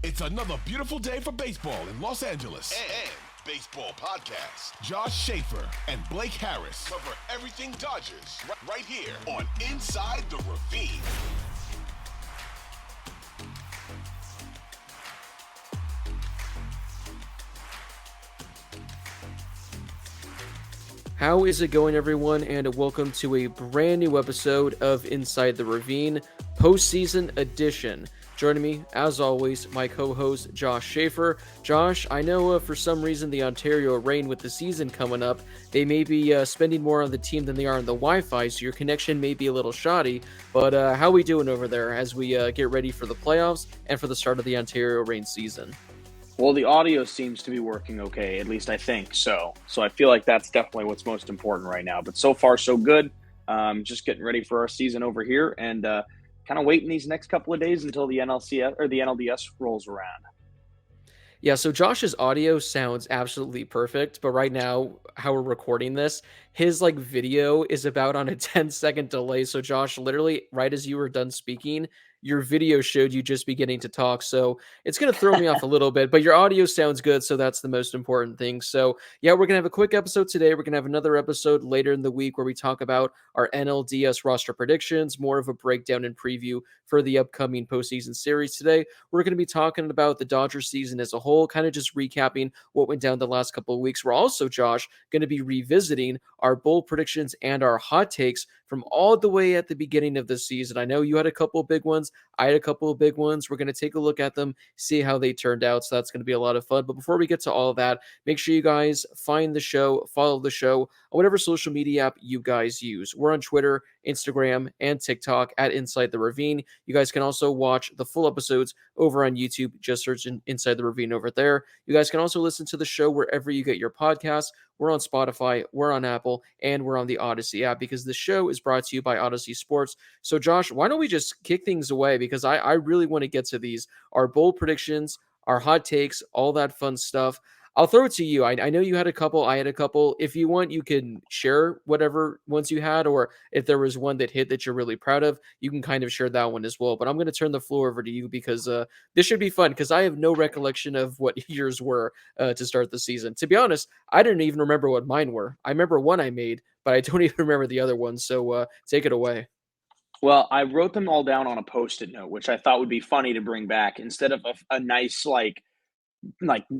It's another beautiful day for baseball in Los Angeles. And baseball podcasts. Josh Schaefer and Blake Harris cover everything Dodgers right here on Inside the Ravine. How is it going, everyone, and welcome to a brand new episode of Inside the Ravine, postseason edition. Joining me, as always, my co-host, Josh Schaefer. Josh, I know for some reason the Ontario Reign, with the season coming up, they may be spending more on the team than they are on the Wi-Fi, so your connection may be a little shoddy, but how are we doing over there as we get ready for the playoffs and for the start of the Ontario Reign season? Well, the audio seems to be working okay, at least I think so. So I feel like that's definitely what's most important right now. But so far, so good. Just getting ready for our season over here and kind of waiting these next couple of days until the NLCS or the NLDS rolls around. Yeah, so Josh's audio sounds absolutely perfect, but right now, how we're recording this, his video is about on a 10-second delay. So Josh, literally right as you were done speaking, your video showed you just beginning to talk. So it's going to throw me off a little bit, but your audio sounds good. So that's the most important thing. So yeah, we're going to have a quick episode today. We're going to have another episode later in the week where we talk about our NLDS roster predictions, more of a breakdown and preview for the upcoming postseason series. Today, we're going to be talking about the Dodgers season as a whole, kind of just recapping what went down the last couple of weeks. We're also, Josh, going to be revisiting our bold predictions and our hot takes from all the way at the beginning of the season. I know you had a couple of big ones. I had a couple of big ones. We're going to take a look at them, see how they turned out. So that's going to be a lot of fun. But before we get to all of that, make sure you guys find the show, follow the show on whatever social media app you guys use. We're on Twitter, Instagram, and TikTok at Inside the Ravine. You guys can also watch the full episodes over on YouTube. Just search Inside the Ravine over there. You guys can also listen to the show wherever you get your podcasts. We're on Spotify, we're on Apple, and we're on the Odyssey app because the show is brought to you by Odyssey Sports. So, Josh, why don't we just kick things away? Because I really want to get to these, our bold predictions, our hot takes, all that fun stuff. I'll throw it to you. I know you had a couple. I had a couple. If you want, you can share whatever ones you had, or if there was one that hit that you're really proud of, you can kind of share that one as well. But I'm going to turn the floor over to you because this should be fun because I have no recollection of what yours were to start the season. To be honest, I didn't even remember what mine were. I remember one I made, but I don't even remember the other one. So take it away. Well, I wrote them all down on a Post-it note, which I thought would be funny to bring back instead of a nice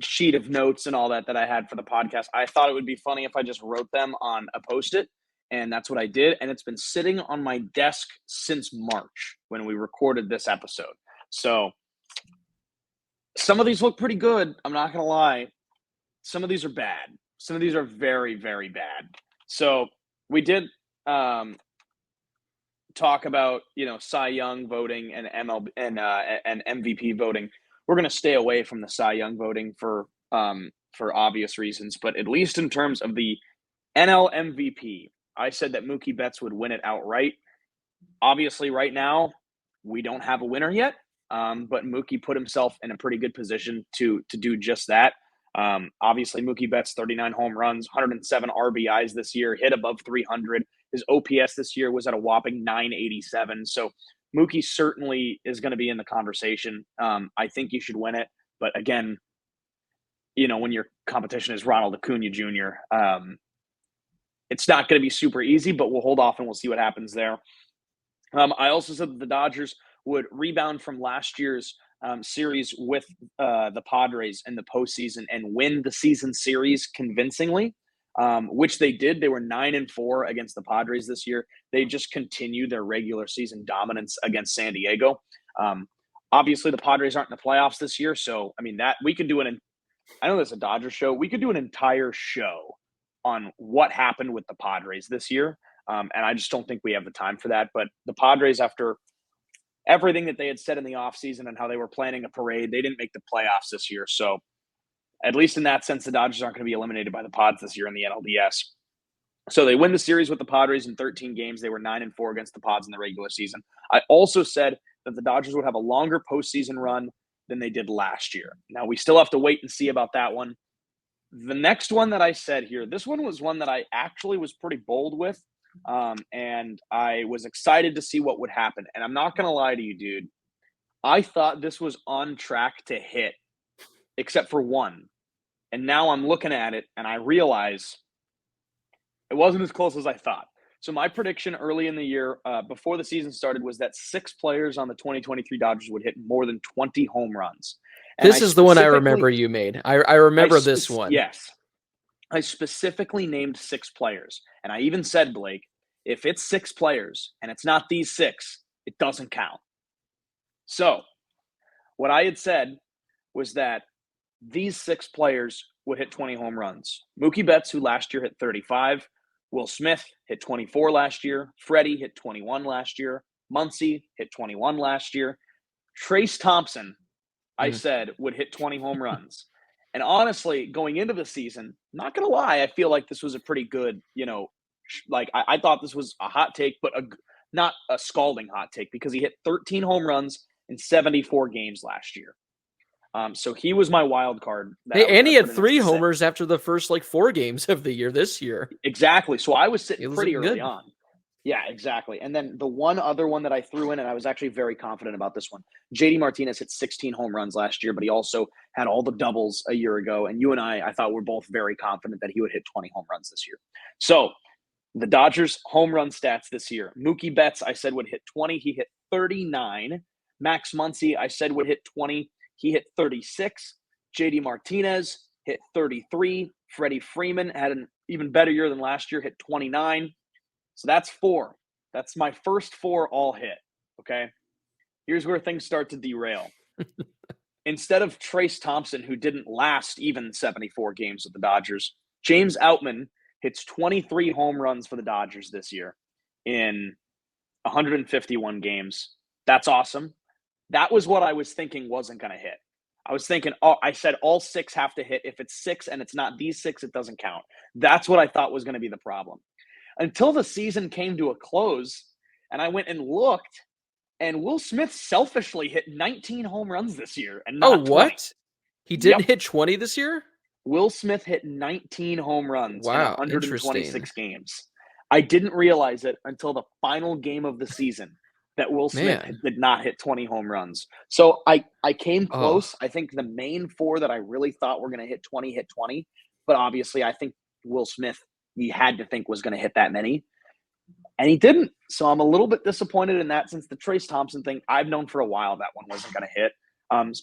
sheet of notes and all that I had for the podcast. I thought it would be funny if I just wrote them on a Post-it, and that's what I did. And it's been sitting on my desk since March when we recorded this episode. So some of these look pretty good. I'm not going to lie. Some of these are bad. Some of these are very, very bad. So we did talk about, Cy Young voting and MLB and MVP voting. We're going to stay away from the Cy Young voting for obvious reasons, but at least in terms of the NL MVP, I said that Mookie Betts would win it outright. Obviously, right now, we don't have a winner yet, but Mookie put himself in a pretty good position to do just that. Obviously, Mookie Betts, 39 home runs, 107 RBIs this year, hit above 300. His OPS this year was at a whopping 987. So Mookie certainly is going to be in the conversation. I think you should win it. But again, when your competition is Ronald Acuna Jr., it's not going to be super easy, but we'll hold off and we'll see what happens there. I also said that the Dodgers would rebound from last year's series with the Padres in the postseason and win the season series convincingly, which they did. They were 9-4 against the Padres this year. They just continued their regular season dominance against San Diego. Obviously, the Padres aren't in the playoffs this year, so that we could do I know there's a Dodgers show. We could do an entire show on what happened with the Padres this year, and I just don't think we have the time for that. But the Padres, after everything that they had said in the offseason and how they were planning a parade, they didn't make the playoffs this year. So at least in that sense, the Dodgers aren't going to be eliminated by the Pods this year in the NLDS. So they win the series with the Padres in 13 games. They were 9-4 against the Pods in the regular season. I also said that the Dodgers would have a longer postseason run than they did last year. Now, we still have to wait and see about that one. The next one that I said here, this one was one that I actually was pretty bold with, and I was excited to see what would happen. And I'm not going to lie to you, dude. I thought this was on track to hit, except for one. And now I'm looking at it and I realize it wasn't as close as I thought. So my prediction early in the year, before the season started, was that 6 players on the 2023 Dodgers would hit more than 20 home runs. And This is the one I remember you made. I remember this one. Yes. I specifically named 6 players. And I even said, Blake, if it's 6 players and it's not these 6, it doesn't count. So what I had said was that these 6 players would hit 20 home runs. Mookie Betts, who last year hit 35. Will Smith hit 24 last year. Freddie hit 21 last year. Muncy hit 21 last year. Trace Thompson, I said, would hit 20 home runs. And honestly, going into the season, not going to lie, I feel like this was a pretty good, I thought this was a hot take, but not a scalding hot take because he hit 13 home runs in 74 games last year. So he was my wild card. And he had 3 homers after the first 4 games of the year this year. Exactly. So I was sitting pretty early on. Yeah, exactly. And then the one other one that I threw in, and I was actually very confident about this one, JD Martinez hit 16 home runs last year, but he also had all the doubles a year ago. And you and I thought were both very confident that he would hit 20 home runs this year. So the Dodgers home run stats this year. Mookie Betts, I said, would hit 20. He hit 39. Max Muncy, I said, would hit 20. He hit 36. JD Martinez hit 33. Freddie Freeman had an even better year than last year, hit 29. So that's 4. That's my first 4 all hit, okay? Here's where things start to derail. Instead of Trace Thompson, who didn't last even 74 games with the Dodgers, James Outman hits 23 home runs for the Dodgers this year in 151 games. That's awesome. That was what I was thinking wasn't going to hit. I was thinking, I said all 6 have to hit. If it's 6 and it's not these 6, it doesn't count. That's what I thought was going to be the problem. Until the season came to a close, and I went and looked, and Will Smith selfishly hit 19 home runs this year. And not 20. What? He didn't hit 20 this year? Will Smith hit 19 home runs in Wow, 126 games. I didn't realize it until the final game of the season that Will Smith did not hit 20 home runs. So I came close. I think the main 4 that I really thought were going to hit 20. But obviously, I think Will Smith, you had to think was going to hit that many. And he didn't. So I'm a little bit disappointed in that since the Trace Thompson thing, I've known for a while that one wasn't going to hit.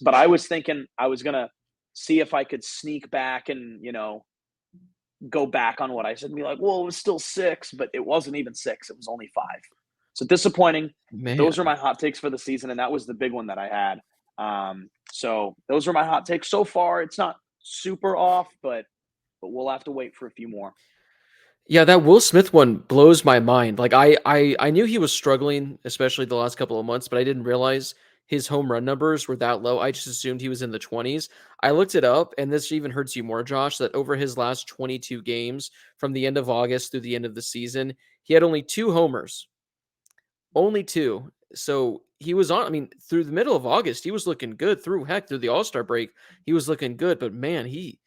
But I was thinking I was going to see if I could sneak back and, go back on what I said and be like, well, it was still 6, but it wasn't even 6. It was only 5. So disappointing. Man. Those are my hot takes for the season, and that was the big one that I had. So those are my hot takes so far. It's not super off, but we'll have to wait for a few more. Yeah, that Will Smith one blows my mind. I knew he was struggling, especially the last couple of months, but I didn't realize his home run numbers were that low. I just assumed he was in the 20s. I looked it up, and this even hurts you more, Josh, that over his last 22 games from the end of August through the end of the season, he had only 2 homers. Only 2. So he was through the middle of August, he was looking good. Through the All-Star break, he was looking good. But man, he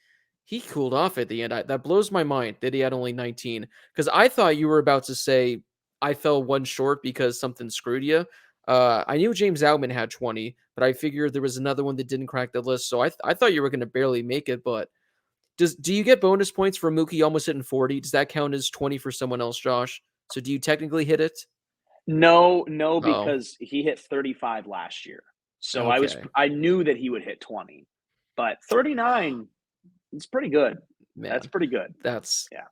cooled off at the end. That blows my mind that he had only 19. Because I thought you were about to say I fell 1 short because something screwed you. I knew James Outman had 20, but I figured there was another one that didn't crack the list. So I thought you were going to barely make it. But do you get bonus points for Mookie almost hitting 40? Does that count as 20 for someone else, Josh? So do you technically hit it? No, because he hit 35 last year. So I knew that he would hit 20. But 39, it's pretty good. Man, that's pretty good.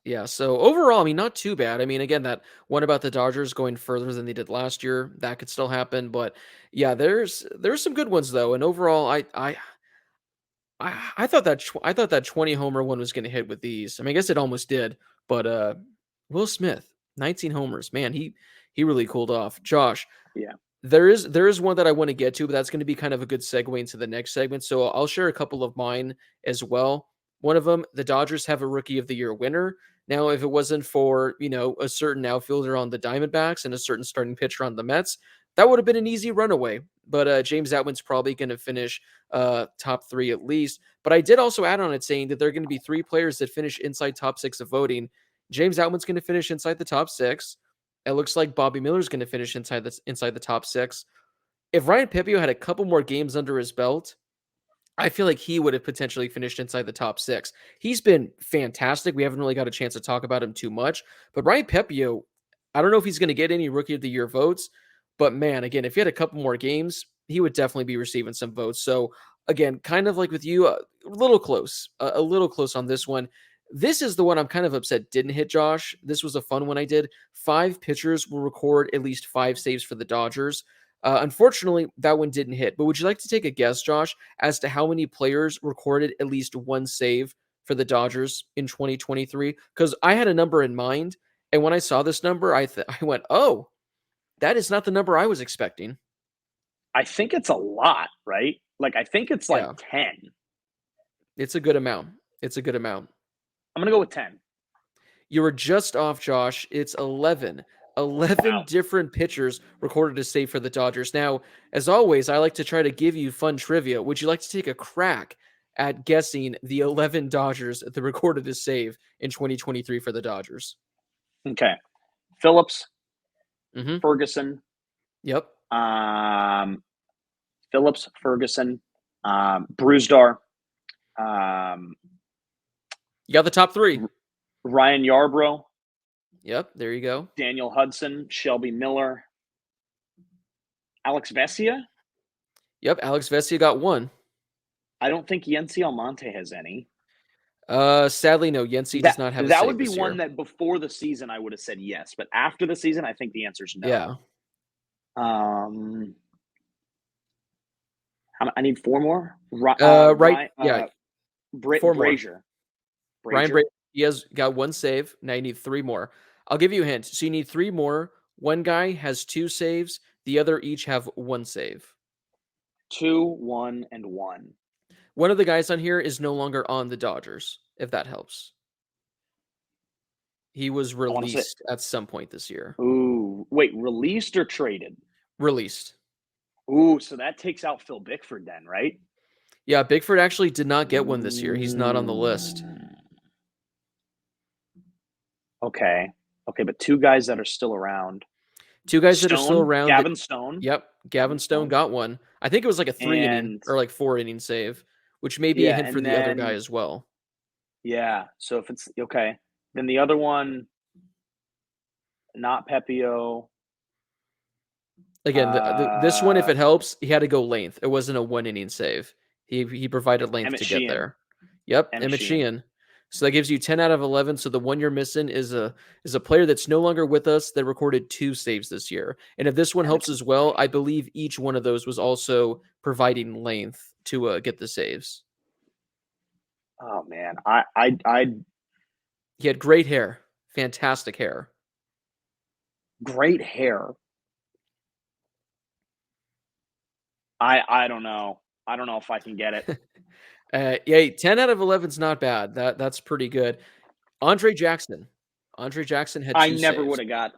Yeah. So overall, not too bad. Again, that one about the Dodgers going further than they did last year, that could still happen. But yeah, there's some good ones though. And overall, I thought that 20 homer one was going to hit with these. I guess it almost did. But Will Smith, 19 homers, man, he really cooled off. Josh, yeah, there is one that I want to get to, but that's going to be kind of a good segue into the next segment. So I'll share a couple of mine as well. One of them, the Dodgers have a Rookie of the Year winner. Now, if it wasn't for, a certain outfielder on the Diamondbacks and a certain starting pitcher on the Mets, that would have been an easy runaway. But James Outman's probably going to finish top 3 at least. But I did also add on it saying that there are going to be 3 players that finish inside top 6 of voting. James Outman's going to finish inside the top 6. It looks like Bobby Miller's going to finish inside the top 6. if Ryan Pipio had a couple more games under his belt, I feel like he would have potentially finished inside the top 6. He's been fantastic. We haven't really got a chance to talk about him too much, but Ryan Pepio, I don't know if he's going to get any Rookie of the Year votes, but man, again, if he had a couple more games, he would definitely be receiving some votes. So again, kind of like with you, a little close on this one. This is the one I'm kind of upset didn't hit, Josh. This was a fun one I did. 5 pitchers will record at least 5 saves for the Dodgers. Unfortunately, that one didn't hit. But would you like to take a guess, Josh, as to how many players recorded at least 1 save for the Dodgers in 2023? Because I had a number in mind, and when I saw this number, I went, "Oh, that is not the number I was expecting." I think it's a lot, right? Like, I think it's like Yeah, 10. it's a good amount. It's a good amount. I'm going to go with 10. You were just off, Josh. It's 11. 11 Wow. different pitchers recorded a save for the Dodgers. Now, as always, I like to try to give you fun trivia. Would you like to take a crack at guessing the 11 Dodgers that recorded a save in 2023 for the Dodgers? Okay. Phillips, Mm-hmm. Ferguson, Yep. Phillips, Ferguson, Bruzdar, You got the top 3. Ryan Yarbrough, Yep. There you go. Daniel Hudson, Shelby Miller, Alex Vesia. Yep. Alex Vesia got 1. I don't think Yency Almonte has any. Sadly, no. Yency does not have a that save would be this one year. that before the season I would have said yes, but after the season I think the answer is no. Yeah. I need 4 more. Right. Yeah. 4 more. Brazier. Ryan Brady, he has got 1 save. Now you need 3 more. I'll give you a hint. So you need 3 more. One guy has 2 saves. The other each have 1 save. 2, 1, and 1. One of the guys on here is no longer on the Dodgers, if that helps. He was released at some point this year. Ooh, wait, released or traded? Released. Ooh, so that takes out Phil Bickford then, right? Yeah, Bickford actually did not get one this year. He's not on the list. Okay, but 2 guys that are still around. 2 guys that are still around. Gavin Stone. Yep, Gavin Stone got 1. I think it was like a 3 inning or like 4 inning save, which may be a hint for the other guy as well. Yeah, so if it's okay, then the other one, not Pepio. Again, this one, if it helps, he had to go length. It wasn't a 1 inning save. He provided length Emmett to Sheehan. get there. Yep, Emmett Sheehan. So that gives you 10 out of 11. So the one you're missing is a player that's no longer with us that recorded 2 saves this year. And if this one helps as well, I believe each one of those was also providing length to get the saves. Oh man, He had great hair, fantastic hair, great hair. I don't know. I don't know if I can get it. Yeah, 10 out of 11 is not bad. That's pretty good. Andre Jackson had 2 saves. I never would have got.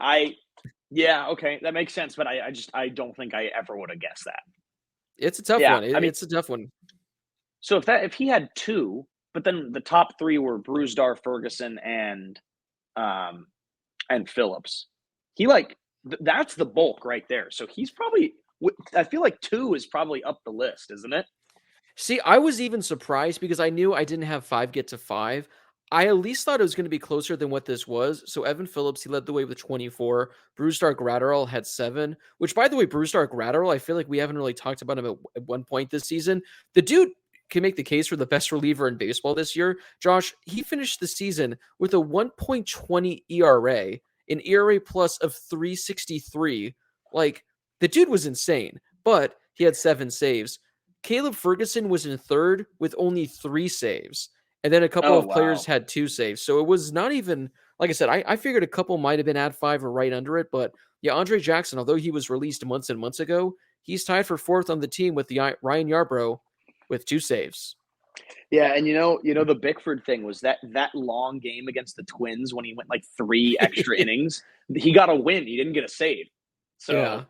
Yeah, okay, that makes sense. But I don't think I ever would have guessed that. It's a tough one. It's a tough one. So if he had 2, but then the top 3 were Bruzdar, Ferguson, and Phillips. He that's the bulk right there. So he's probably. I feel like 2 is probably up the list, isn't it? See, I was even surprised because I knew I didn't have 5 get to 5. I at least thought it was going to be closer than what this was. So Evan Phillips, he led the way with 24. Brusdar Graterol had 7, which, by the way, Brusdar Graterol, I feel like we haven't really talked about him at one point this season. The dude can make the case for the best reliever in baseball this year. Josh, he finished the season with a 1.20 ERA, an ERA plus of 363. Like, the dude was insane, but he had 7 saves. Caleb Ferguson was in third with only 3 saves. And then a couple of players had 2 saves. So it was not even, like I said, I figured a couple might have been at 5 or right under it. But yeah, Andre Jackson, although he was released months and months ago, he's tied for 4th on the team with the Ryan Yarbrough with 2 saves. Yeah, and you know the Bickford thing was that long game against the Twins when he went like 3 extra innings. He got a win. He didn't get a save. So yeah.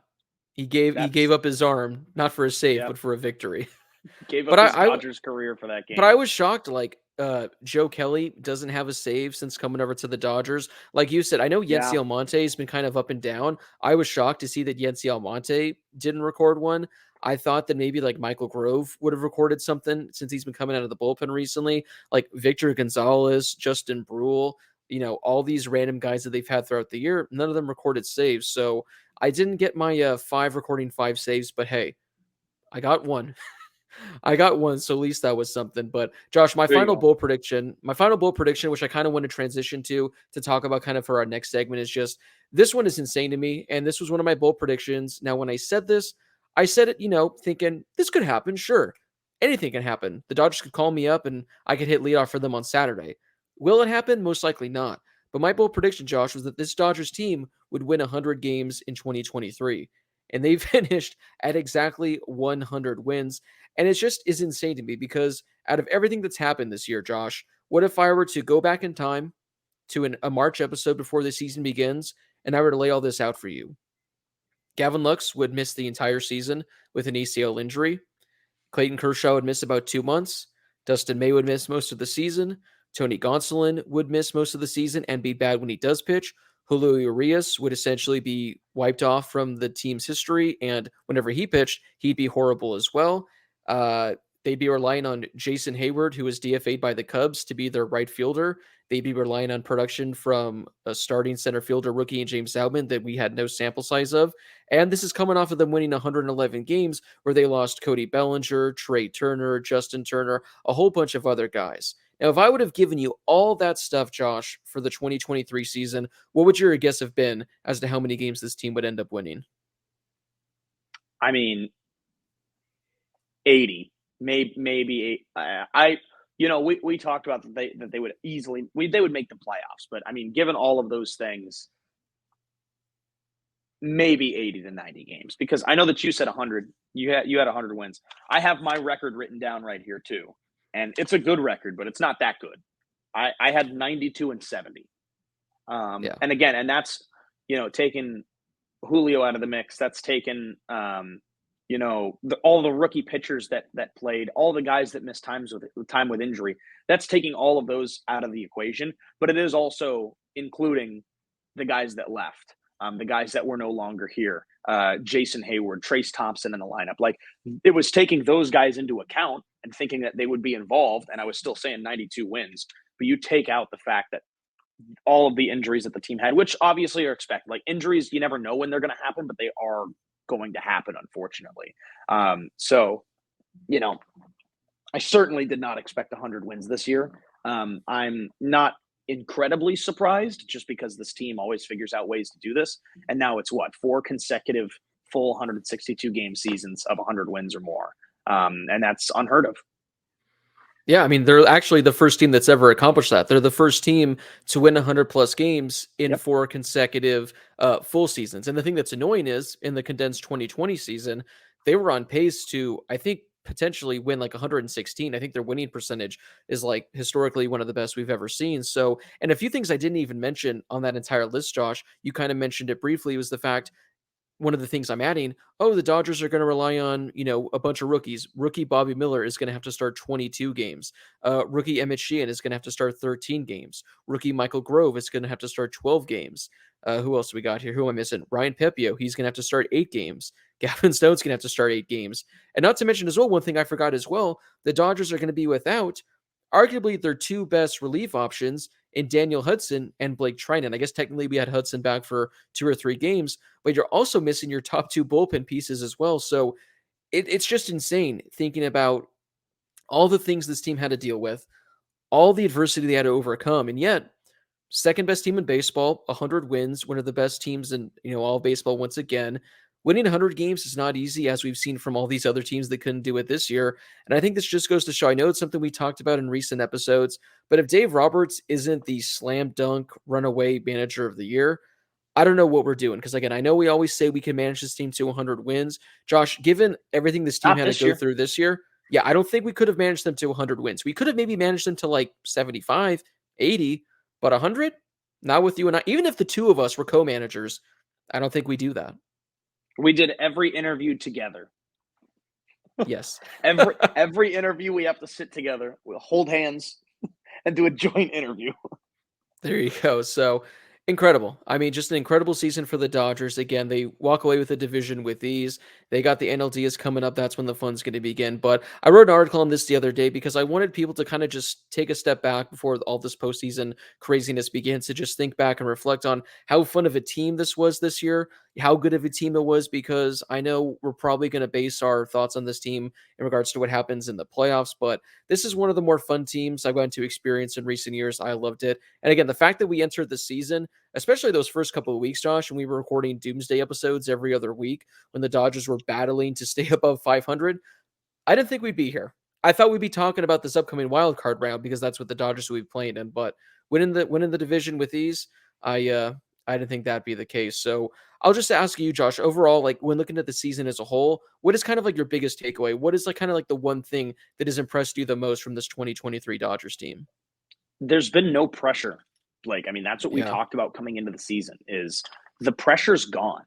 He gave up his arm, not for a save, but for a victory. Gave But up his I Dodgers career for that But I game. was shocked, like, Joe Kelly doesn't have a save since coming over to the Dodgers. Like you said, I know Yency Yeah. Almonte has been kind of up and down. I was shocked to see that Yency Almonte didn't record one. I thought that maybe like Michael Grove would have recorded something since he's been coming out of the bullpen recently. Like Victor Gonzalez, Justin Brule, all these random guys that they've had throughout the year, none of them recorded saves. So I didn't get my 5 saves, but hey, I got one. I got one, so at least that was something. But Josh, There you go. my final bowl prediction, which I kind of want to transition to talk about kind of for our next segment, is just this one is insane to me. And this was one of my bowl predictions. Now, when I said this, I said it, thinking this could happen. Sure. Anything can happen. The Dodgers could call me up and I could hit leadoff for them on Saturday. Will it happen? Most likely not. But my bold prediction, Josh, was that this Dodgers team would win 100 games in 2023. And they finished at exactly 100 wins. And it's just is insane to me because out of everything that's happened this year, Josh, what if I were to go back in time to a March episode before the season begins and I were to lay all this out for you? Gavin Lux would miss the entire season with an ACL injury. Clayton Kershaw would miss about 2 months. Dustin May would miss most of the season. Tony Gonsolin would miss most of the season and be bad when he does pitch. Julio Urias would essentially be wiped off from the team's history, and whenever he pitched, he'd be horrible as well. Uh, they'd be relying on Jason Hayward, who was DFA'd by the Cubs, to be their right fielder. They'd be relying on production from a starting center fielder rookie in James Outman that we had no sample size of. And this is coming off of them winning 111 games where they lost Cody Bellinger, Trey Turner, Justin Turner, a whole bunch of other guys. Now, if I would have given you all that stuff, Josh, for the 2023 season, what would your guess have been as to how many games this team would end up winning? I mean, 80, maybe 8. We talked about that they would easily they would make the playoffs, but I mean, given all of those things, maybe 80 to 90 games, because I know that you said 100. You had 100 wins. I have my record written down right here too, and it's a good record, but it's not that good. I had 92 and 70. Yeah. And again, and that's taking Julio out of the mix. That's taken all the rookie pitchers that played, all the guys that missed time with injury. That's taking all of those out of the equation, but it is also including the guys that left, the guys that were no longer here, Jason Hayward, Trace Thompson in the lineup. Like, it was taking those guys into account and thinking that they would be involved, and I was still saying 92 wins. But you take out the fact that all of the injuries that the team had, which obviously are expected. Like, injuries, you never know when they're going to happen, but they are going to happen, unfortunately. So, I certainly did not expect 100 wins this year. I'm not incredibly surprised, just because this team always figures out ways to do this. And now it's 4 consecutive full 162 game seasons of 100 wins or more. And that's unheard of. Yeah, I mean, they're actually the first team that's ever accomplished that. They're the first team to win 100 plus games in 4 consecutive full seasons. And the thing that's annoying is in the condensed 2020 season, they were on pace to, I think, potentially win like 116. I think their winning percentage is like historically one of the best we've ever seen. So, and a few things I didn't even mention on that entire list, Josh, you kind of mentioned it briefly, was the fact, one of the things I'm adding, the Dodgers are going to rely on, a bunch of rookies. Rookie Bobby Miller is going to have to start 22 games. Rookie Emmett Sheehan is going to have to start 13 games. Rookie Michael Grove is going to have to start 12 games. Who else do we got here? Who am I missing? Ryan Pepio. He's going to have to start 8 games. Gavin Stone's going to have to start 8 games. And not to mention as well, one thing I forgot as well, the Dodgers are going to be without arguably their 2 best relief options in Daniel Hudson and Blake Trinan. I guess technically we had Hudson back for 2 or 3 games, but you're also missing your top 2 bullpen pieces as well. So it's just insane thinking about all the things this team had to deal with, all the adversity they had to overcome, and yet second best team in baseball, 100 wins, one of the best teams in all of baseball once again. Winning 100 games is not easy, as we've seen from all these other teams that couldn't do it this year. And I think this just goes to show, I know it's something we talked about in recent episodes, but if Dave Roberts isn't the slam dunk runaway manager of the year, I don't know what we're doing. Because again, I know we always say we can manage this team to 100 wins. Josh, given everything this team Not had this to go year. through this year, yeah, I don't think we could have managed them to 100 wins. We could have maybe managed them to like 75, 80, but 100? Not with you and I. Even if the two of us were co-managers, I don't think we do that. We did every interview together. Yes. Every interview we have to sit together, we'll hold hands and do a joint interview. There you go. So incredible. I mean, just an incredible season for the Dodgers. Again, they walk away with the division with ease. They got the NLDS coming up. That's when the fun's going to begin. But I wrote an article on this the other day because I wanted people to kind of just take a step back before all this postseason craziness begins to just think back and reflect on how fun of a team this was this year, how good of a team it was, because I know we're probably going to base our thoughts on this team in regards to what happens in the playoffs. But this is one of the more fun teams I've gotten to experience in recent years. I loved it. And again, the fact that we entered the season, especially those first couple of weeks, Josh, and we were recording doomsday episodes every other week when the Dodgers were battling to stay above 500, I didn't think we'd be here. I thought we'd be talking about this upcoming wild card round because that's what the Dodgers will be playing in. But winning the division with ease, I didn't think that'd be the case. So I'll just ask you, Josh, overall, like when looking at the season as a whole, what is kind of like your biggest takeaway? What is like kind of like the one thing that has impressed you the most from this 2023 Dodgers team? There's been no pressure, Blake. I mean, that's what we Yeah. talked about coming into the season is the pressure's gone.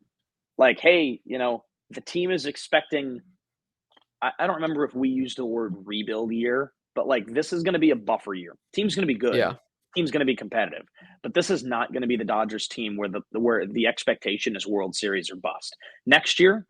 Like, hey, the team is expecting I don't remember if we used the word rebuild year, but like this is going to be a buffer year. Team's going to be good. Yeah. Team's going to be competitive, but this is not going to be the Dodgers team where the expectation is World Series or bust. Next year,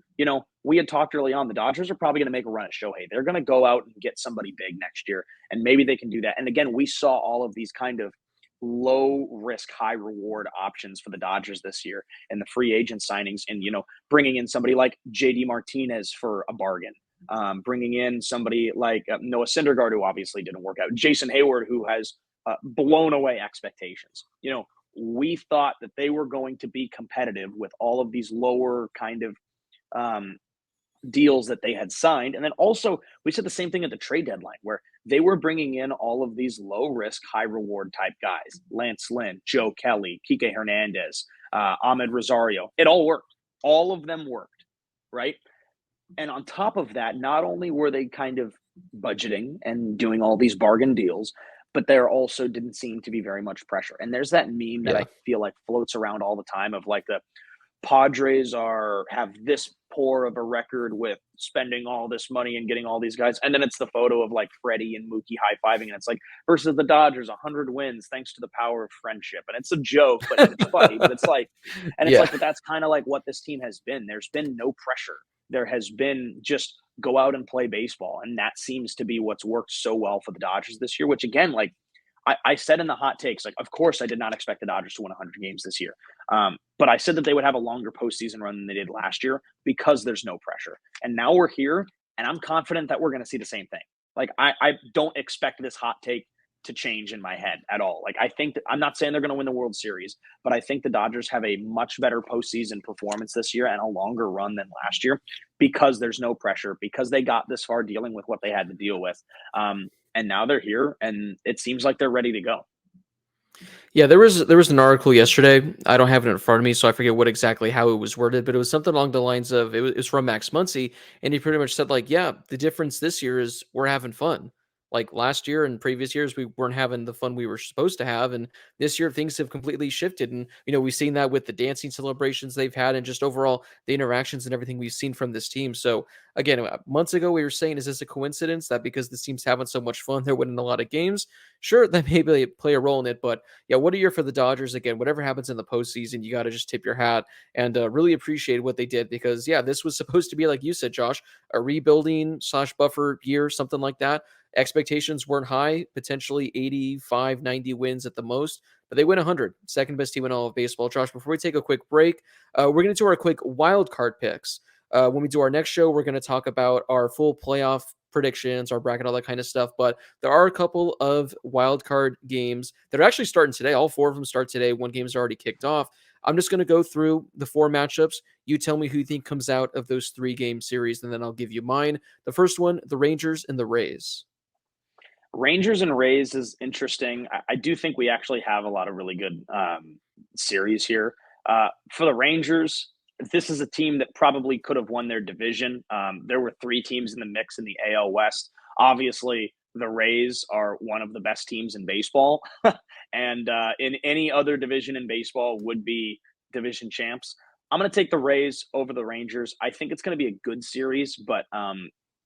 we had talked early on. The Dodgers are probably going to make a run at Shohei. They're going to go out and get somebody big next year, and maybe they can do that. And again, we saw all of these kind of low risk, high reward options for the Dodgers this year and the free agent signings, and bringing in somebody like JD Martinez for a bargain. Bringing in somebody like Noah Syndergaard, who obviously didn't work out, Jason Hayward, who has blown away expectations. We thought that they were going to be competitive with all of these lower kind of deals that they had signed. And then also, we said the same thing at the trade deadline, where they were bringing in all of these low risk, high reward type guys: Lance Lynn, Joe Kelly, Kike Hernandez, Ahmed Rosario. It all worked. All of them worked, right? And on top of that, not only were they kind of budgeting and doing all these bargain deals, but there also didn't seem to be very much pressure. And there's that meme that Yeah. I feel like floats around all the time of like the Padres have this poor of a record with spending all this money and getting all these guys. And then it's the photo of like Freddie and Mookie high-fiving. And it's like, versus the Dodgers, 100 wins thanks to the power of friendship. And it's a joke, but it's funny. But it's like, and it's Yeah. like, but that's kind of like what this team has been. There's been no pressure. There has been just go out and play baseball. And that seems to be what's worked so well for the Dodgers this year, which again, like I said in the hot takes, like, of course, I did not expect the Dodgers to win 100 games this year. But I said that they would have a longer postseason run than they did last year because there's no pressure. And now we're here, and I'm confident that we're going to see the same thing. Like, I don't expect this hot take to change in my head at all. Like, I think I'm not saying they're going to win the World Series, but I think the Dodgers have a much better postseason performance this year and a longer run than last year because there's no pressure, because they got this far dealing with what they had to deal with. And now they're here, and it seems like they're ready to go. Yeah, there was an article yesterday. I don't have it in front of me, so I forget what exactly how it was worded, but it was something along the lines of it was from Max Muncy, and he pretty much said like, yeah, the difference this year is we're having fun. Like last year and previous years, we weren't having the fun we were supposed to have, and this year things have completely shifted. And we've seen that with the dancing celebrations they've had, and just overall the interactions and everything we've seen from this team. So again, months ago we were saying, is this a coincidence that because this team's having so much fun, they're winning a lot of games? Sure, that may play a role in it, but yeah, what a year for the Dodgers. Again, whatever happens in the postseason, you got to just tip your hat and really appreciate what they did because, yeah, this was supposed to be, like you said, Josh, a rebuilding / buffer year, something like that. Expectations weren't high, potentially 85, 90 wins at the most, but they win 100. Second best team in all of baseball. Josh, before we take a quick break, we're going to do our quick wild card picks. When we do our next show, we're going to talk about our full playoff predictions, our bracket, all that kind of stuff. But there are a couple of wild card games that are actually starting today. All four of them start today. One game's already kicked off. I'm just going to go through the four matchups. You tell me who you think comes out of those 3-game series, and then I'll give you mine. The first one, the Rangers and the Rays. Rangers and Rays is interesting. I do think we actually have a lot of really good series here. For the Rangers, this is a team that probably could have won their division. There were 3 teams in the mix in the AL West. Obviously, the Rays are one of the best teams in baseball, and in any other division in baseball would be division champs. I'm going to take the Rays over the Rangers. I think it's going to be a good series, but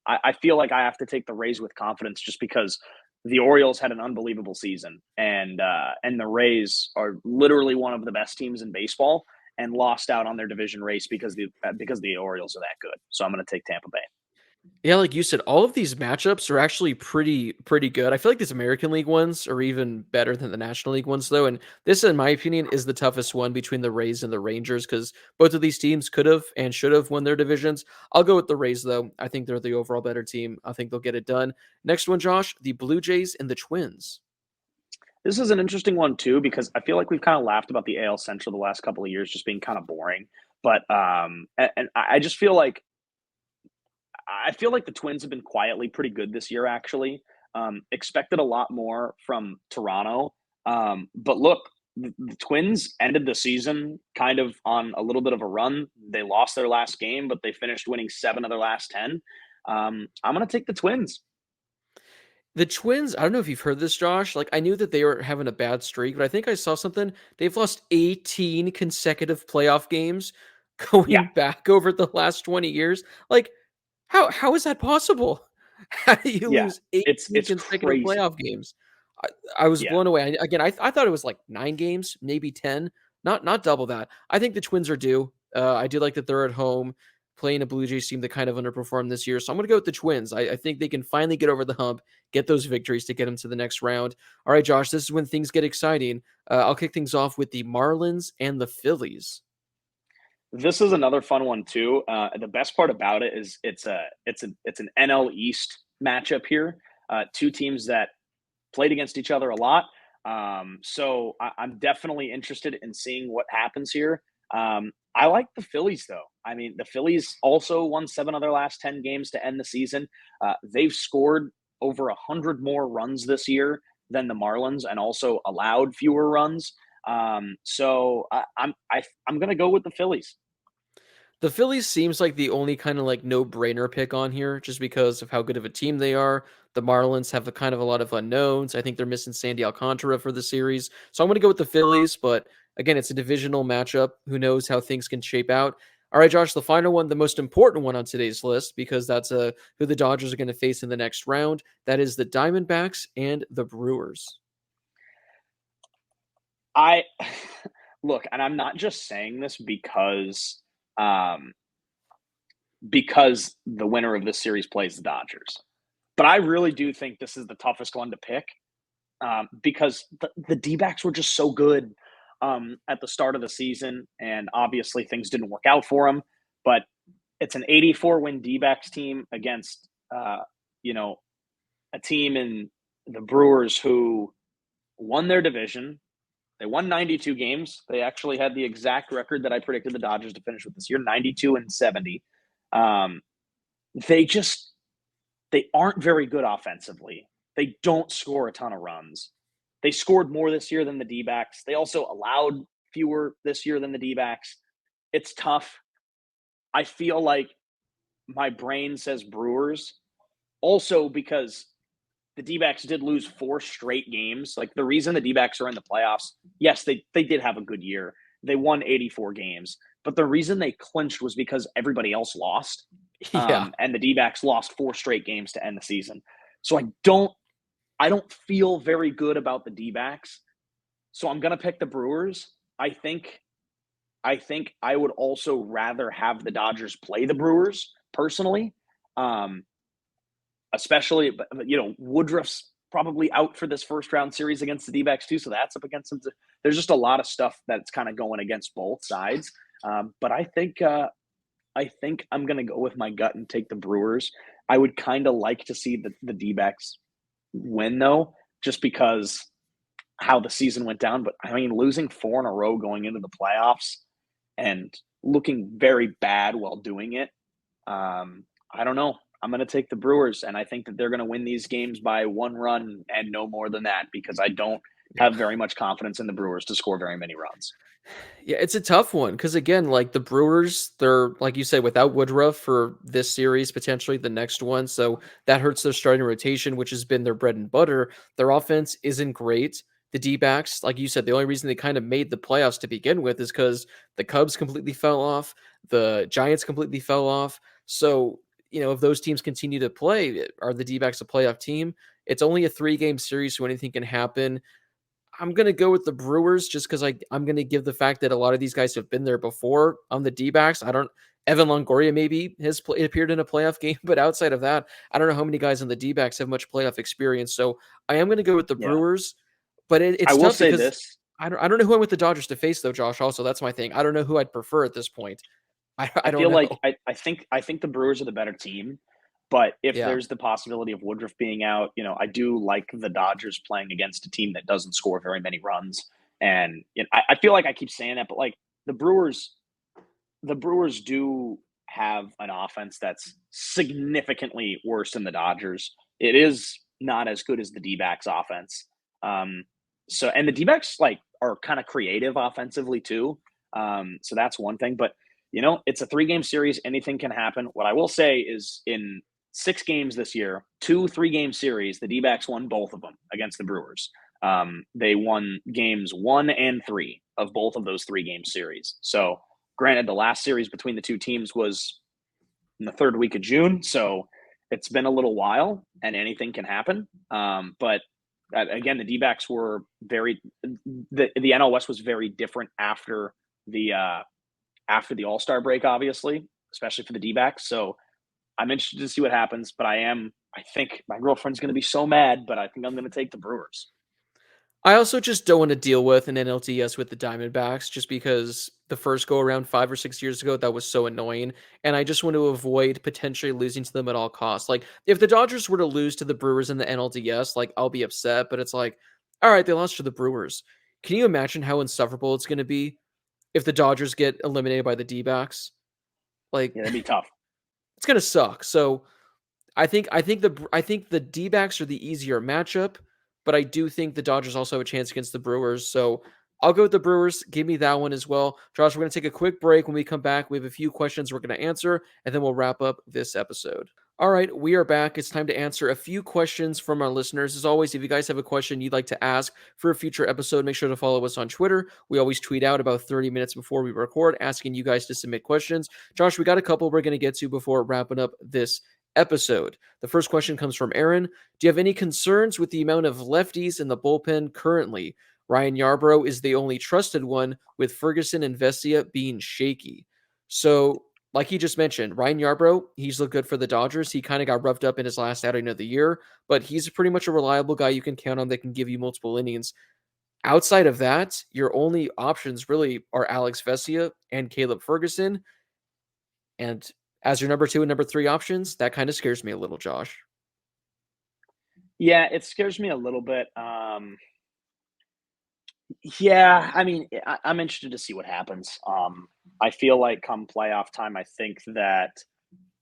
I feel like I have to take the Rays with confidence just because the Orioles had an unbelievable season, and the Rays are literally one of the best teams in baseball and lost out on their division race because the Orioles are that good. So I'm going to take Tampa Bay. Yeah, like you said, all of these matchups are actually pretty good. I feel like these American League ones are even better than the National League ones, though. And this, in my opinion, is the toughest one between the Rays and the Rangers because both of these teams could have and should have won their divisions. I'll go with the Rays, though. I think they're the overall better team. I think they'll get it done. Next one, Josh, the Blue Jays and the Twins. This is an interesting one too because I feel like we've kind of laughed about the AL Central the last couple of years just being kind of boring. But and I just feel like the Twins have been quietly pretty good this year, actually. Expected a lot more from Toronto. But look, the Twins ended the season kind of on a little bit of a run. They lost their last game, but they finished winning 7 of their last 10. I'm going to take the Twins. The Twins, I don't know if you've heard this, Josh. Like, I knew that they were having a bad streak, but I think I saw something. They've lost 18 consecutive playoff games Yeah, going back over the last 20 years. Like, how is that possible? How do you yeah. lose 18 It's consecutive crazy. playoff games? I was Yeah. blown away. I thought it was like 9 games, maybe 10, not double that. I think the Twins are due. I do like that they're at home playing a Blue Jays team that kind of underperformed this year. So I'm going to go with the Twins. I think they can finally get over the hump, get those victories to get them to the next round. All right, Josh, this is when things get exciting. I'll kick things off with the Marlins and the Phillies. This is another fun one too. The best part about it is it's an NL East matchup here. Two teams that played against each other a lot. I'm definitely interested in seeing what happens here. I like the Phillies though. I mean, the Phillies also won 7 of their last 10 games to end the season. They've scored over 100 more runs this year than the Marlins, and also allowed fewer runs. I'm going to go with the Phillies. The Phillies seems like the only kind of like no-brainer pick on here just because of how good of a team they are. The Marlins have a kind of a lot of unknowns. I think they're missing Sandy Alcantara for the series. So I'm going to go with the Phillies, but again, it's a divisional matchup. Who knows how things can shape out. All right, Josh, the final one, the most important one on today's list because that's who the Dodgers are going to face in the next round. That is the Diamondbacks and the Brewers. I look, and I'm not just saying this um, because the winner of this series plays the Dodgers, but I really do think this is the toughest one to pick because the D-backs were just so good at the start of the season, and obviously things didn't work out for them. But it's an 84 win D-backs team against you know a team in the Brewers who won their division. They won 92 games. They actually had the exact record that I predicted the Dodgers to finish with this year, 92-70. Um, they just they aren't very good offensively. They don't score a ton of runs. They scored more this year than the D-backs. They also allowed fewer this year than the D-backs. It's tough. I feel like my brain says Brewers, also because the D-backs did lose 4 straight games. Like, the reason the D-backs are in the playoffs, yes, they did have a good year. They won 84 games. But the reason they clinched was because everybody else lost. Yeah. And the D-backs lost 4 straight games to end the season. So I don't feel very good about the D-backs. So I'm gonna pick the Brewers. I think I would also rather have the Dodgers play the Brewers personally. Um, Especially, Woodruff's probably out for this first round series against the D-backs too, so that's up against them. There's just a lot of stuff that's kind of going against both sides. But I think I'm going to go with my gut and take the Brewers. I would kind of like to see the D-backs win though, just because how the season went down. But I mean, losing 4 in a row going into the playoffs and looking very bad while doing it. I don't know. I'm going to take the Brewers, and I think that they're going to win these games by 1 run and no more than that because I don't have very much confidence in the Brewers to score very many runs. Yeah, it's a tough one because again, like the Brewers, they're like you said, without Woodruff for this series, potentially the next one. So that hurts their starting rotation, which has been their bread and butter. Their offense isn't great. The D-backs, like you said, the only reason they kind of made the playoffs to begin with is because the Cubs completely fell off, the Giants completely fell off. So if those teams continue to play, are the D-backs a playoff team? It's only a 3-game series, so anything can happen. I'm going to go with the Brewers just because I'm going to give the fact that a lot of these guys have been there before on the D-backs. Evan Longoria maybe has appeared in a playoff game, but outside of that, I don't know how many guys on the D-backs have much playoff experience. So I am going to go with the Yeah. Brewers, but I it's will tough say because this. I don't know who I want the Dodgers to face though, Josh. Also, that's my thing. I don't know who I'd prefer at this point. I I don't feel like know. I think the Brewers are the better team, but if Yeah. there's the possibility of Woodruff being out, I do like the Dodgers playing against a team that doesn't score very many runs. And I feel like I keep saying that, but like the Brewers, the Brewers do have an offense that's significantly worse than the Dodgers. It is not as good as the D-backs offense. Um, and the D-backs like are kind of creative offensively too. So that's one thing, but it's a 3-game series. Anything can happen. What I will say is in 6 games this year, 2 3-game series, the D-backs won both of them against the Brewers. They won games 1 and 3 of both of those 3-game series. So granted, the last series between the two teams was in the 3rd week of June, so it's been a little while, and anything can happen. But again, the D-backs were the NL West was very different after the All-Star break, obviously, especially for the D-backs. So I'm interested to see what happens. But I think my girlfriend's going to be so mad, but I think I'm going to take the Brewers. I also just don't want to deal with an NLDS with the Diamondbacks just because the first go around 5 or 6 years ago, that was so annoying. And I just want to avoid potentially losing to them at all costs. Like, if the Dodgers were to lose to the Brewers in the NLDS, like, I'll be upset, but it's like, all right, they lost to the Brewers. Can you imagine how insufferable it's going to be if the Dodgers get eliminated by the D-backs? Like, Yeah, that'd be tough. it's going to suck. So I think the D-backs are the easier matchup, but I do think the Dodgers also have a chance against the Brewers. So I'll go with the Brewers. Give me that one as well. Josh, we're going to take a quick break. When we come back, we have a few questions we're going to answer, and then we'll wrap up this episode. All right, we are back. It's time to answer a few questions from our listeners. As always, if you guys have a question you'd like to ask for a future episode, make sure to follow us on Twitter. We always tweet out about 30 minutes before we record, asking you guys to submit questions. Josh, we got a couple we're going to get to before wrapping up this episode. The first question comes from Aaron. Do you have any concerns with the amount of lefties in the bullpen currently? Ryan Yarbrough is the only trusted one, with Ferguson and Vesia being shaky. So, like he just mentioned, Ryan Yarbrough, he's looked good for the Dodgers. He kind of got roughed up in his last outing of the year, but he's pretty much a reliable guy you can count on that can give you multiple innings. Outside of that, your only options really are Alex Vesia and Caleb Ferguson. And as your number 2 and number 3 options, that kind of scares me a little, Josh. Yeah, it scares me a little bit. Yeah, I mean, I'm interested to see what happens. I feel like come playoff time, I think that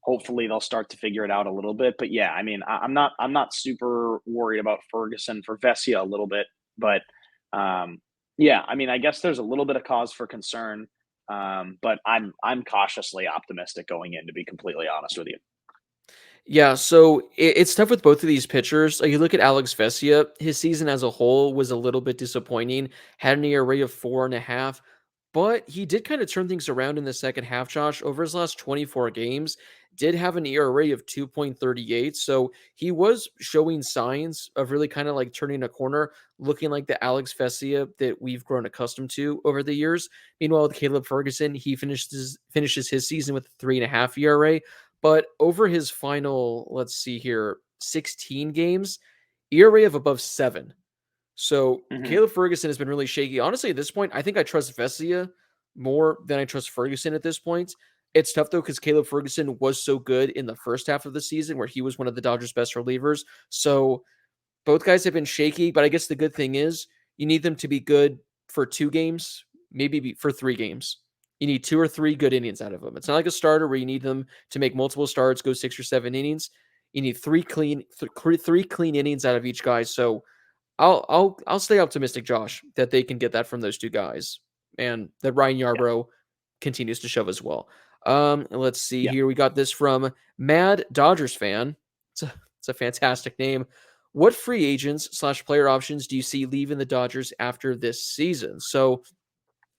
hopefully they'll start to figure it out a little bit. But yeah, I mean, I'm not super worried about Ferguson. For Vesia a little bit, but yeah, I mean, I guess there's a little bit of cause for concern. But I'm cautiously optimistic going in, to be completely honest with you. Yeah, so it's tough with both of these pitchers. Like, you look at Alex Vesia, his season as a whole was a little bit disappointing. Had an ERA of 4.5, but he did kind of turn things around in the second half, Josh. Over his last 24 games, did have an ERA of 2.38. So he was showing signs of really kind of like turning a corner, looking like the Alex Vesia that we've grown accustomed to over the years. Meanwhile, with Caleb Ferguson, he finishes his season with a 3.5 ERA. But over his final, let's see here, 16 games, ERA of above 7. So Mm-hmm. Caleb Ferguson has been really shaky. Honestly, at this point, I think I trust Vesia more than I trust Ferguson at this point. It's tough though, because Caleb Ferguson was so good in the first half of the season where he was one of the Dodgers' best relievers. So both guys have been shaky, but I guess the good thing is you need them to be good for 2 games, maybe for 3 games. You need 2 or 3 good innings out of them. It's not like a starter where you need them to make multiple starts, go 6 or 7 innings. You need 3 clean innings out of each guy. So I'll stay optimistic, Josh, that they can get that from those 2 guys, and that Ryan Yeah. Yarbrough continues to shove as well. Let's see Yeah. here. We got this from Mad Dodgers fan. It's a fantastic name. What free agents / player options do you see leaving the Dodgers after this season? So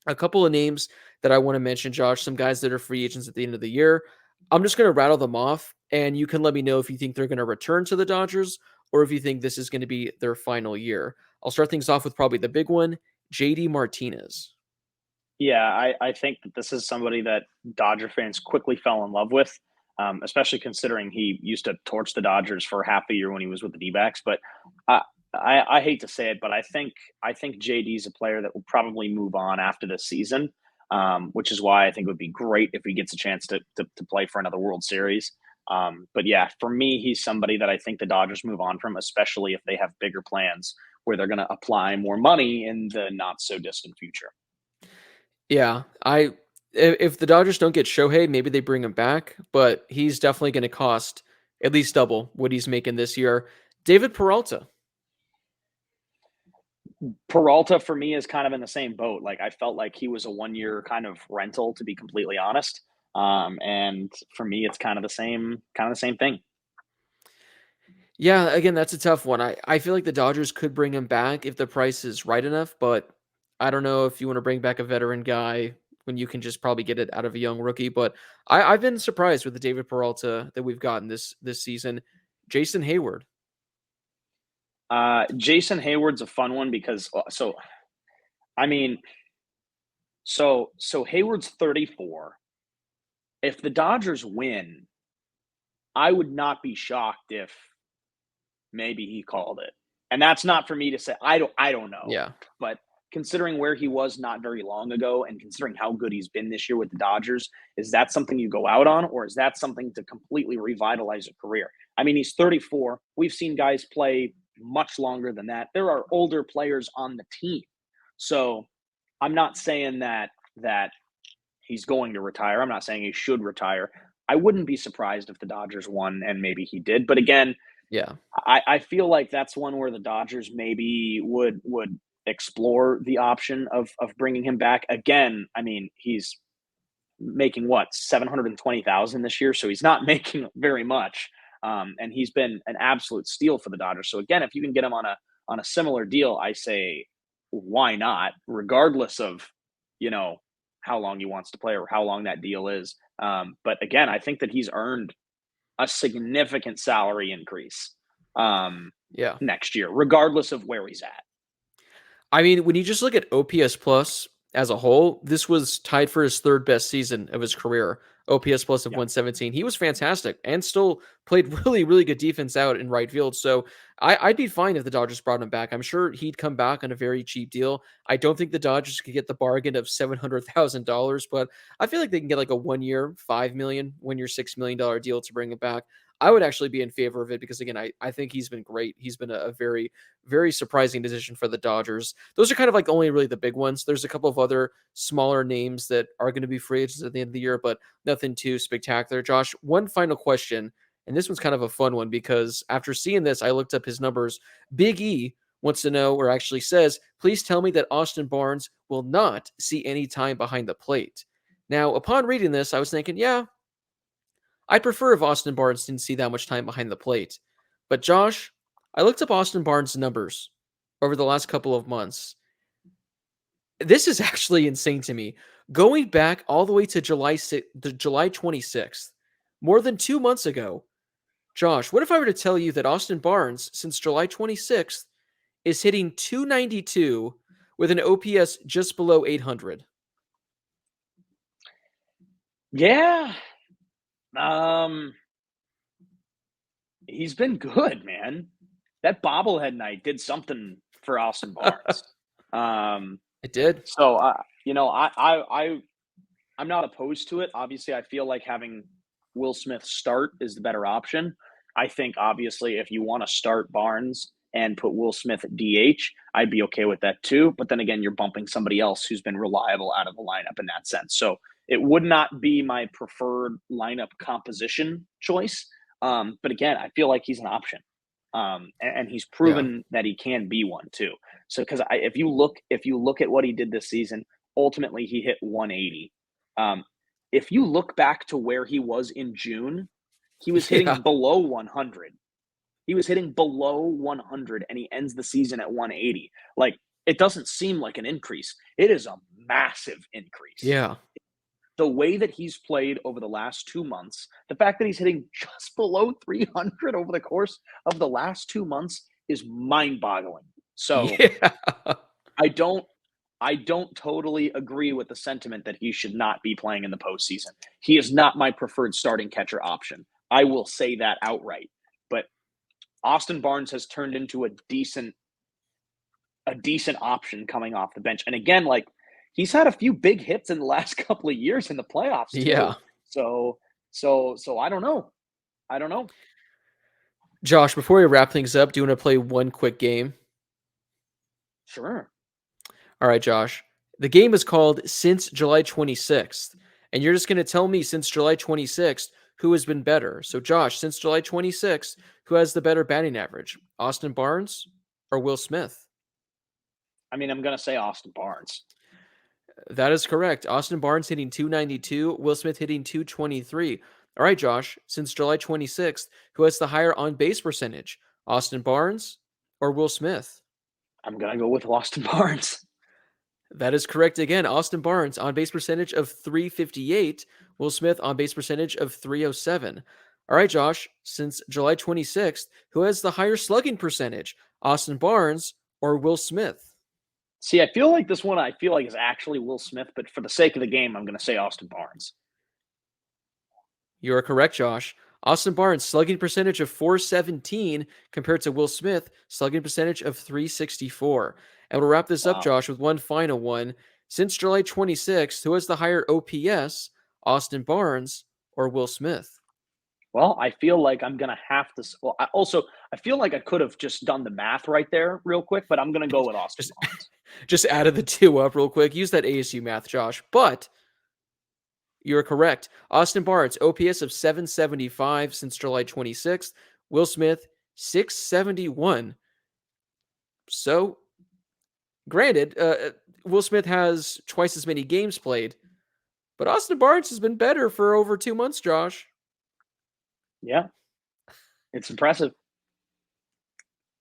a couple of names that I want to mention, Josh, some guys that are free agents at the end of the year. I'm just going to rattle them off, and you can let me know if you think they're going to return to the Dodgers or if you think this is going to be their final year. I'll start things off with probably the big one, JD Martinez. Yeah, I think that this is somebody that Dodger fans quickly fell in love with, especially considering he used to torch the Dodgers for half a year when he was with the D-backs. But I, I hate to say it, but I think JD is a player that will probably move on after this season, which is why I think it would be great if he gets a chance to play for another World Series. But yeah, for me, he's somebody that I think the Dodgers move on from, especially if they have bigger plans where they're going to apply more money in the not so distant future. Yeah, if the Dodgers don't get Shohei, maybe they bring him back, but he's definitely going to cost at least double what he's making this year. David Peralta. Peralta for me is kind of in the same boat. Like I felt like he was a 1 year kind of rental, to be completely honest. And for me, it's kind of the same thing. Yeah, again, that's a tough one. I feel like the Dodgers could bring him back if the price is right enough, but I don't know if you want to bring back a veteran guy when you can just probably get it out of a young rookie. But I've been surprised with the David Peralta that we've gotten this season. Jason Hayward. Jason Hayward's a fun one because I mean, so Hayward's 34. If the Dodgers win, I would not be shocked if maybe he called it. And that's not for me to say. I don't know. Yeah. But considering where he was not very long ago and considering how good he's been this year with the Dodgers, is that something you go out on or is that something to completely revitalize a career? I mean, he's 34. We've seen guys play much longer than that. There are older players on the team. So, I'm not saying that he's going to retire. I'm not saying he should retire. I wouldn't be surprised if the Dodgers won and maybe he did. But again, Yeah. I feel like that's one where the Dodgers maybe would explore the option of bringing him back again. I mean, he's making what 720,000 this year, so he's not making very much, and he's been an absolute steal for the Dodgers. So again, if you can get him on a similar deal, I say why not, regardless of you know how long he wants to play or how long that deal is. But again, I think that he's earned a significant salary increase Yeah. next year, regardless of where he's at. I mean, when you just look at OPS plus as a whole, this was tied for his third best season of his career. OPS plus of Yeah. 117. He was fantastic and still played really, really good defense out in right field. So I'd be fine if the Dodgers brought him back. I'm sure he'd come back on a very cheap deal. I don't think the Dodgers could get the bargain of $700,000, but I feel like they can get like a 1 year, $5 million, 1 year, $6 million deal to bring him back. I would actually be in favor of it because again, I think he's been great. He's been a very, very surprising decision for the Dodgers. Those are kind of like only really the big ones. There's a couple of other smaller names that are going to be free agents at the end of the year, but nothing too spectacular. Josh, one final question, and this one's kind of a fun one because after seeing this, I looked up his numbers. Big E wants to know, or actually says, please tell me that Austin Barnes will not see any time behind the plate. Now, upon reading this, I was thinking, yeah, I'd prefer if Austin Barnes didn't see that much time behind the plate. But Josh, I looked up Austin Barnes' numbers over the last couple of months. This is actually insane to me. Going back all the way to July 26th, more than 2 months ago. Josh, what if I were to tell you that Austin Barnes, since July 26th, is hitting 292 with an OPS just below 800? Yeah. Um, he's been good, man. That bobblehead night did something for Austin Barnes. Um, It did. so I'm not opposed to it. Obviously, I feel like having Will Smith start is the better option. I think obviously if you want to start Barnes and put Will Smith at DH, I'd be okay with that too. But then again, you're bumping somebody else who's been reliable out of the lineup in that sense. So it would not be my preferred lineup composition choice. But again, I feel like he's an option. And he's Yeah. proven that he can be one too. So because if you look at what he did this season, ultimately he hit 180. Um, if you look back to where he was in June, he was Yeah. hitting below 100. He was hitting below 100, and he ends the season at 180. Like it doesn't seem like an increase. It is a massive increase. Yeah. the way that he's played over the last 2 months, the fact that he's hitting just below 300 over the course of the last 2 months is mind-boggling. So Yeah. I don't totally agree with the sentiment that he should not be playing in the postseason. He is not my preferred starting catcher option. I will say that outright. But Austin Barnes has turned into a decent option coming off the bench. And again, like, he's had a few big hits in the last couple of years in the playoffs too. Yeah. So I don't know. I don't know. Josh, before we wrap things up, do you want to play one quick game? Sure. All right, Josh. The game is called Since July 26th. And you're just going to tell me since July 26th who has been better. So, Josh, since July 26th, who has the better batting average? Austin Barnes or Will Smith? I mean, I'm going to say Austin Barnes. That is correct. Austin Barnes hitting 292, Will Smith hitting 223. All right, Josh, since July 26th, who has the higher on-base percentage? Austin Barnes or Will Smith? I'm going to go with Austin Barnes. That is correct again. Austin Barnes on base percentage of 358. Will Smith on base percentage of 307. All right, Josh, since July 26th, who has the higher slugging percentage? Austin Barnes or Will Smith? See, I feel like this one is actually Will Smith, but for the sake of the game, I'm going to say Austin Barnes. You are correct, Josh. Austin Barnes slugging percentage of 417 compared to Will Smith slugging percentage of 364. And we'll wrap this up, Josh, with one final one. Since July 26th, who has the higher OPS, Austin Barnes or Will Smith? Well, I feel like I'm going to have to. Well, I feel like I could have just done the math right there real quick, but I'm going to go with Austin Barnes. Just added the two up real quick. Use that ASU math, Josh. But you're correct. Austin Barnes, OPS of 775 since July 26th. Will Smith, 671. So, granted, Will Smith has twice as many games played, but Austin Barnes has been better for over 2 months, Josh. Yeah, it's impressive.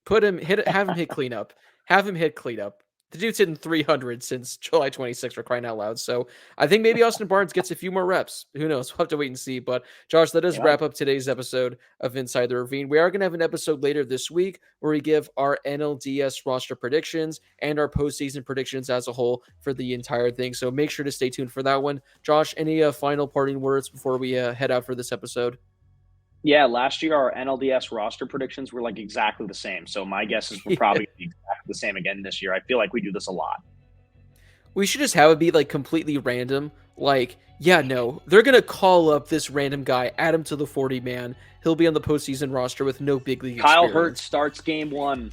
Have him hit cleanup. Have him hit cleanup. The dude's hitting 300 since July 26th, for crying out loud. So I think maybe Austin Barnes gets a few more reps. Who knows? We'll have to wait and see. But Josh, that does wrap up today's episode of Inside the Ravine. We are going to have an episode later this week where we give our NLDS roster predictions and our postseason predictions as a whole for the entire thing. So make sure to stay tuned for that one. Josh, any final parting words before we head out for this episode? Yeah, last year our NLDS roster predictions were like exactly the same. So my guess is we're probably gonna be exactly the same again this year. I feel like we do this a lot. We should just have it be like completely random. Like, yeah, no, they're going to call up this random guy, add him to the 40-man. He'll be on the postseason roster with no big league Kyle experience. Hurts starts game 1.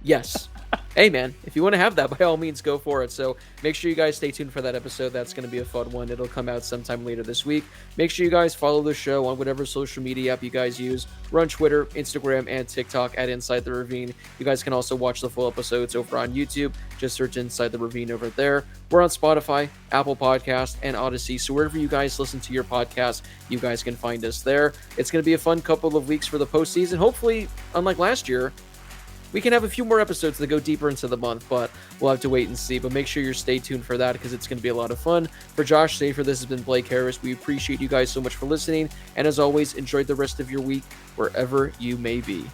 Yes. Hey, man, if you want to have that, by all means, go for it. So make sure you guys stay tuned for that episode. That's going to be a fun one. It'll come out sometime later this week. Make sure you guys follow the show on whatever social media app you guys use. We're on Twitter, Instagram, and TikTok at Inside the Ravine. You guys can also watch the full episodes over on YouTube. Just search Inside the Ravine over there. We're on Spotify, Apple Podcast, and Odyssey. So wherever you guys listen to your podcast, you guys can find us there. It's going to be a fun couple of weeks for the postseason. Hopefully, unlike last year, we can have a few more episodes that go deeper into the month, but we'll have to wait and see. But make sure you're stay tuned for that because it's going to be a lot of fun. For Josh Schaefer, this has been Blake Harris. We appreciate you guys so much for listening. And as always, enjoy the rest of your week wherever you may be.